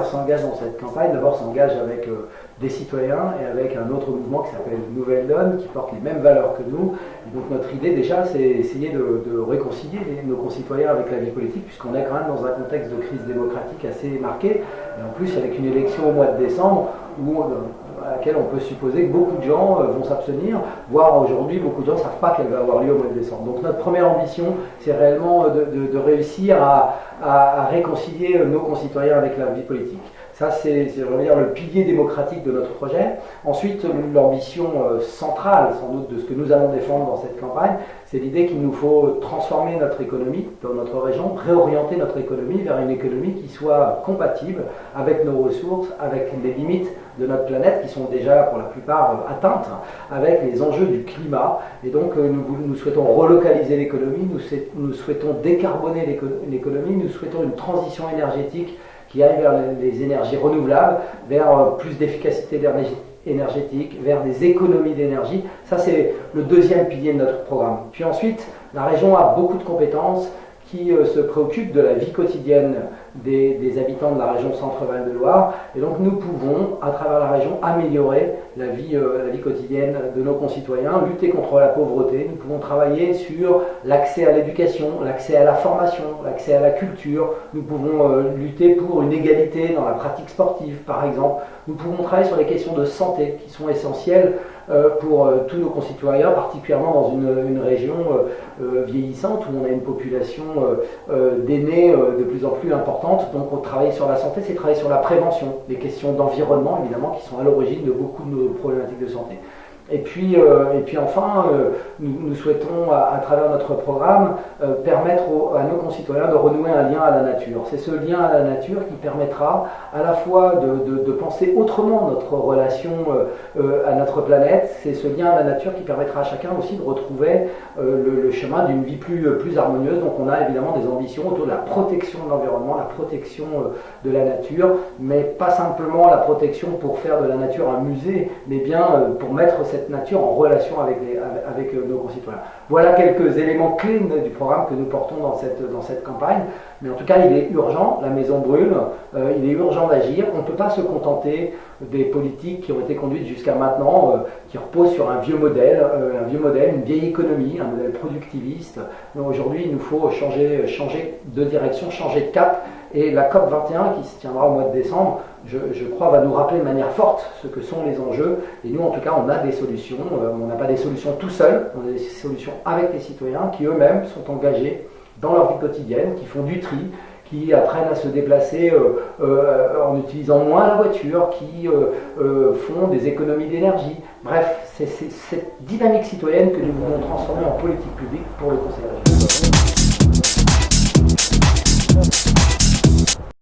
s'engage dans cette campagne, d'abord s'engage avec des citoyens et avec un autre mouvement qui s'appelle Nouvelle Donne, qui porte les mêmes valeurs que nous. Et donc notre idée déjà, c'est essayer de réconcilier nos concitoyens avec la vie politique, puisqu'on est quand même dans un contexte de crise démocratique assez marqué, et en plus avec une élection au mois de décembre, à laquelle on peut supposer que beaucoup de gens vont s'abstenir, voire aujourd'hui beaucoup de gens ne savent pas qu'elle va avoir lieu au mois de décembre. Donc notre première ambition, c'est réellement de réussir à réconcilier nos concitoyens avec la vie politique. Ça, c'est le pilier démocratique de notre projet. Ensuite, l'ambition centrale, sans doute, de ce que nous allons défendre dans cette campagne, c'est l'idée qu'il nous faut transformer notre économie dans notre région, réorienter notre économie vers une économie qui soit compatible avec nos ressources, avec les limites de notre planète qui sont déjà pour la plupart atteintes, avec les enjeux du climat. Et donc nous souhaitons relocaliser l'économie, nous souhaitons décarboner l'économie, nous souhaitons une transition énergétique qui aille vers les énergies renouvelables, vers plus d'efficacité énergétique, vers des économies d'énergie. Ça, c'est le deuxième pilier de notre programme. Puis ensuite, la région a beaucoup de compétences qui se préoccupent de la vie quotidienne des habitants de la région Centre-Val de Loire. Et donc nous pouvons, à travers la région, améliorer la vie quotidienne de nos concitoyens, lutter contre la pauvreté. Nous pouvons travailler sur l'accès à l'éducation, l'accès à la formation, l'accès à la culture. Nous pouvons lutter pour une égalité dans la pratique sportive, par exemple. Nous pouvons travailler sur les questions de santé qui sont essentielles pour tous nos concitoyens, particulièrement dans une région vieillissante où on a une population d'aînés de plus en plus importante. Donc on travaille sur la santé, c'est travailler sur la prévention, les questions d'environnement évidemment qui sont à l'origine de beaucoup de nos problématiques de santé. Et puis enfin, nous souhaitons, à travers notre programme, permettre à nos concitoyens de renouer un lien à la nature. C'est ce lien à la nature qui permettra à la fois de penser autrement notre relation à notre planète. C'est ce lien à la nature qui permettra à chacun aussi de retrouver le chemin d'une vie plus harmonieuse. Donc on a évidemment des ambitions autour de la protection de l'environnement, la protection de la nature, mais pas simplement la protection pour faire de la nature un musée, mais bien pour mettre cette nature en relation avec nos concitoyens. Voilà quelques éléments clés du programme que nous portons dans cette campagne. Mais en tout cas, il est urgent, la maison brûle, il est urgent d'agir. On ne peut pas se contenter des politiques qui ont été conduites jusqu'à maintenant, qui reposent sur un vieux modèle, une vieille économie, un modèle productiviste. Mais aujourd'hui, il nous faut changer de direction, changer de cap. Et la COP21, qui se tiendra au mois de décembre, je crois, va nous rappeler de manière forte ce que sont les enjeux. Et nous, en tout cas, on a des solutions. On n'a pas des solutions tout seuls, on a des solutions avec les citoyens qui eux-mêmes sont engagés dans leur vie quotidienne, qui font du tri, qui apprennent à se déplacer en utilisant moins la voiture, qui font des économies d'énergie. Bref, c'est cette dynamique citoyenne que nous voulons transformer en politique publique pour le Conseil régional.